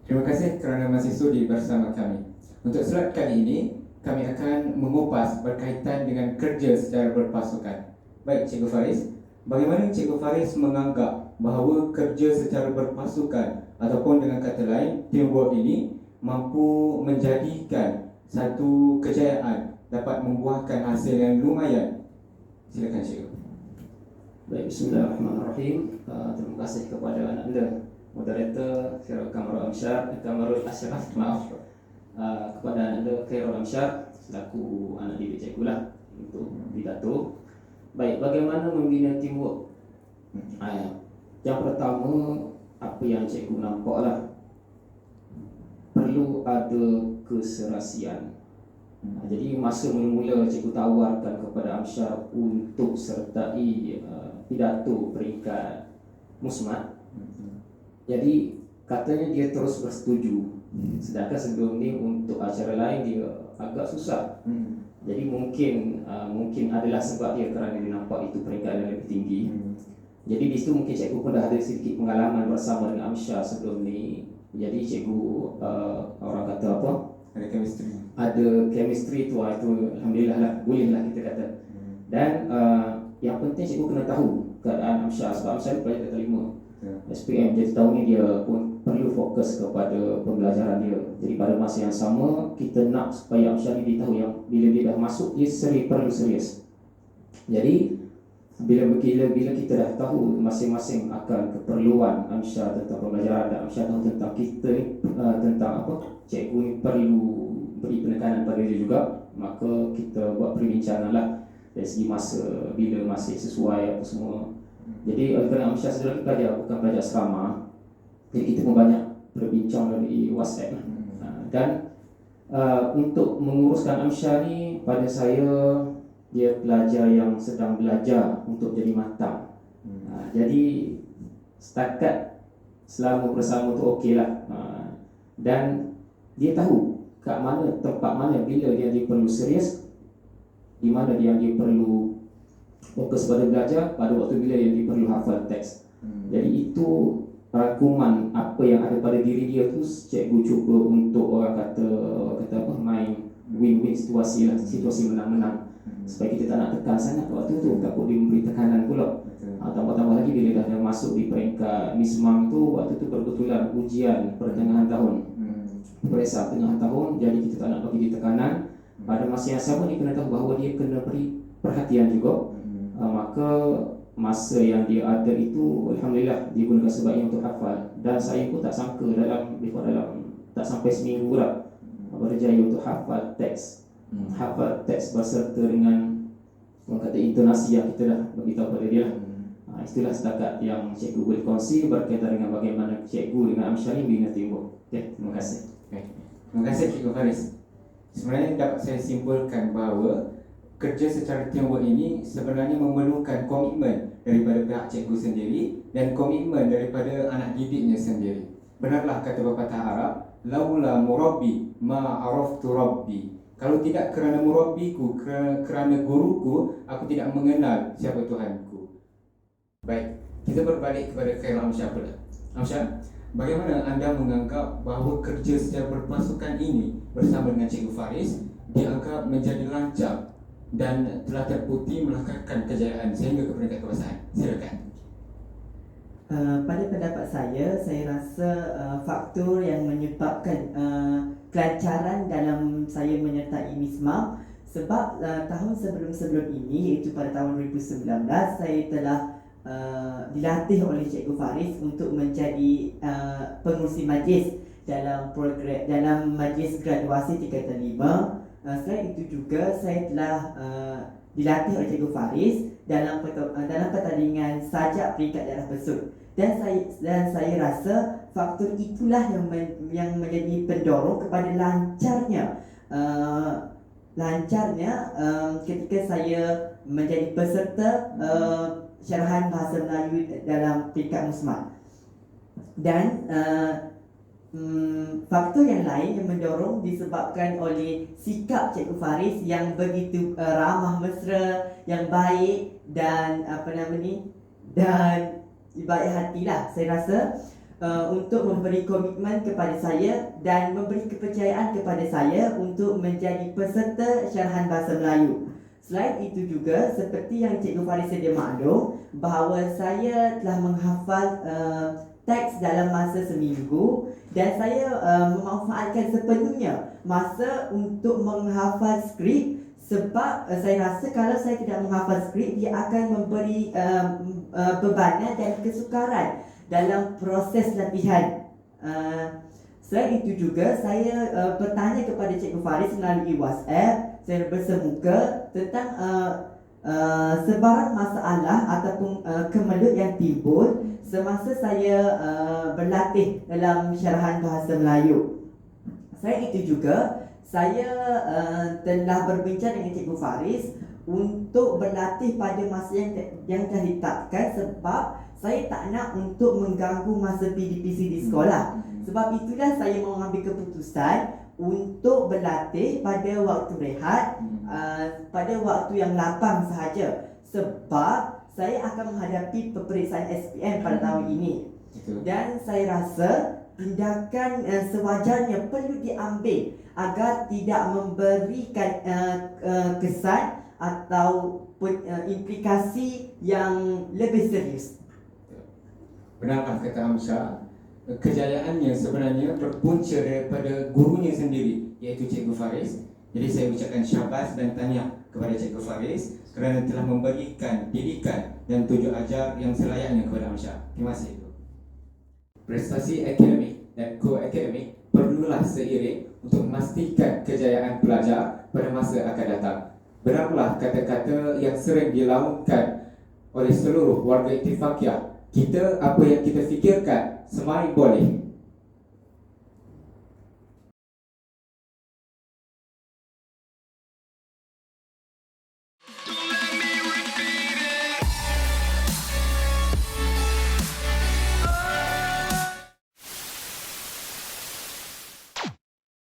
Terima kasih kerana masih sudi bersama kami. Untuk slide kali ini, kami akan mengupas berkaitan dengan kerja secara berpasukan. Baik, Cikgu Faris, bagaimana Cikgu Faris menganggap bahawa kerja secara berpasukan ataupun dengan kata lain, teamwork ini mampu menjadikan satu kejayaan dapat membuahkan hasil yang lumayan? Silakan, Cikgu. Baik, bismillahirrahmanirrahim. Terima kasih kepada anda, moderator Kamarul Ashraf, kepada anda Khairul Amsyar selaku anak didik cikgu lah untuk pidato. Baik, bagaimana membina teamwork? Yang pertama, apa yang cikgu nampak lah, perlu ada keserasian. Jadi masa mula-mula cikgu tawarkan kepada Amsyar untuk sertai pidato peringkat musmat. Jadi katanya dia terus bersetuju. Sedangkan sebelum ni untuk acara lain dia agak susah. Jadi mungkin adalah sebab dia kerana dia nampak itu peringkat yang lebih tinggi. Jadi di situ mungkin cikgu pun dah ada sedikit pengalaman bersama dengan Amsyar sebelum ni. Jadi cikgu orang kata apa? Ada chemistry tu alhamdulillah lah, boleh lah kita kata. Dan yang penting cikgu kena tahu keadaan Amsyar sebab Amsyar pelajar terima SPM. Jadi tahun ni dia pun perlu fokus kepada pembelajaran dia. Jadi pada masa yang sama kita nak supaya Amsyar ni dia tahu yang bila dia dah masuk dia perlu serius. Jadi bila kita dah tahu masing-masing akan keperluan Amsyar tentang pembelajaran dan Amsyar tahu tentang kita ni tentang apa, cikgu ni perlu beri penekanan pada dia juga, maka kita buat perbincangan lah dari segi masa, bila masih sesuai apa semua. Jadi kerana Amsyar sedang belajar, bukan belajar asrama, jadi kita pun banyak berbincang dari WhatsApp lah. Dan untuk menguruskan Amsyar ni, pada saya dia pelajar yang sedang belajar untuk jadi matang. Jadi setakat selama bersama tu okey lah. Dan dia tahu kat mana, tempat mana, bila dia perlu serius, di mana dia perlu fokus pada belajar, pada waktu bila dia perlu hafal teks. Jadi itu rangkuman apa yang ada pada diri dia tu cikgu cuba untuk orang kata apa, main win-win situasi lah, situasi menang-menang. Supaya kita tak nak tekan sangat waktu tu, takut dia memberi tekanan pula. Tambah-tambah lagi bila dah masuk di peringkat Mismam tu, waktu tu kebetulan ujian pertengahan tahun, periksa tengah tahun, jadi kita tak nak bagi dia tekanan. Pada masa yang sama dia kena tahu bahawa dia kena beri perhatian juga. Maka masa yang dia ada itu alhamdulillah dia gunakan sebaiknya untuk hafal. Dan saya pun tak sangka dalam tak sampai seminggu lah berjaya untuk hafal teks. Hafal teks berserta dengan orang kata intonasi yang kita dah beritahu pada dia lah. Itulah setakat yang cikgu boleh kongsi berkaitan dengan bagaimana cikgu dengan Amsyar ni bina teamwork. Terima kasih. Terima kasih Cikgu Faris. Sebenarnya dapat saya simpulkan bahawa kerja secara teamwork ini sebenarnya memerlukan komitmen daripada pihak cikgu sendiri dan komitmen daripada anak didiknya sendiri. Benarlah kata pepatah Arab, laula murabbi ma araftu rabbi. Kalau tidak kerana murabbiku, kerana guruku, aku tidak mengenal siapa Tuhanku. Baik, kita berbalik kepada Khairul Amsyar pula. Amsyar, bagaimana anda menganggap bahawa kerja secara berpasukan ini bersama dengan Cikgu Faris dianggap menjadi lancar dan telah terbukti melahirkan kejayaan sehingga ke peringkat kebangsaan? Silakan. Pada pendapat saya rasa faktor yang menyebabkan kelancaran dalam saya menyertai Mismam sebab tahun sebelum ini, iaitu pada tahun 2019, saya telah dilatih oleh Cikgu Faris untuk menjadi pengurusi majlis dalam program, dalam majlis graduasi tingkatan 5. Selain itu juga saya telah dilatih oleh Cikgu Faris dalam pertandingan sajak peringkat daerah besut. Dan saya rasa faktor itulah yang menjadi pendorong kepada lancarnya ketika saya menjadi peserta syarahan bahasa Melayu dalam peringkat musmat. Dan faktor yang lain yang mendorong disebabkan oleh sikap Cikgu Faris yang begitu ramah mesra, yang baik dan dan baik hati lah. Saya rasa untuk memberi komitmen kepada saya dan memberi kepercayaan kepada saya untuk menjadi peserta syarahan bahasa Melayu. Selain itu juga, seperti yang Cikgu Faris sedia maklum, bahawa saya telah menghafal teks dalam masa seminggu dan saya memanfaatkan sepenuhnya masa untuk menghafal skrip, sebab saya rasa kalau saya tidak menghafal skrip, dia akan memberi bebanan dan kesukaran dalam proses latihan. Selain itu juga, saya bertanya kepada Cikgu Faris melalui WhatsApp, saya bersemuka tentang sebarang masalah ataupun kemelut yang timbul semasa saya berlatih dalam syarahan bahasa Melayu. Selain itu juga, saya telah berbincang dengan Cikgu Faris untuk berlatih pada masa yang telah ditetapkan, sebab saya tak nak untuk mengganggu masa PDPC di sekolah. Sebab itulah saya mengambil keputusan untuk berlatih pada waktu rehat, pada waktu yang lapang sahaja, sebab saya akan menghadapi peperiksaan SPM pada tahun ini. Dan saya rasa tindakan sewajarnya perlu diambil agar tidak memberikan kesan atau implikasi yang lebih serius. Benarkah kata Amsyar, kejayaannya sebenarnya berpunca daripada gurunya sendiri, iaitu Cikgu Faris. Jadi saya ucapkan syabas dan tahniah kepada Cikgu Faris kerana telah memberikan didikan dan tunjuk ajar yang selayaknya kepada Amsyar. Terima kasih. Prestasi akademik dan co-akademik perlulah seiring untuk memastikan kejayaan pelajar pada masa akan datang. Benarlah kata-kata yang sering dilaungkan oleh seluruh warga Ittifaqiyah, kita apa yang kita fikirkan semai boleh,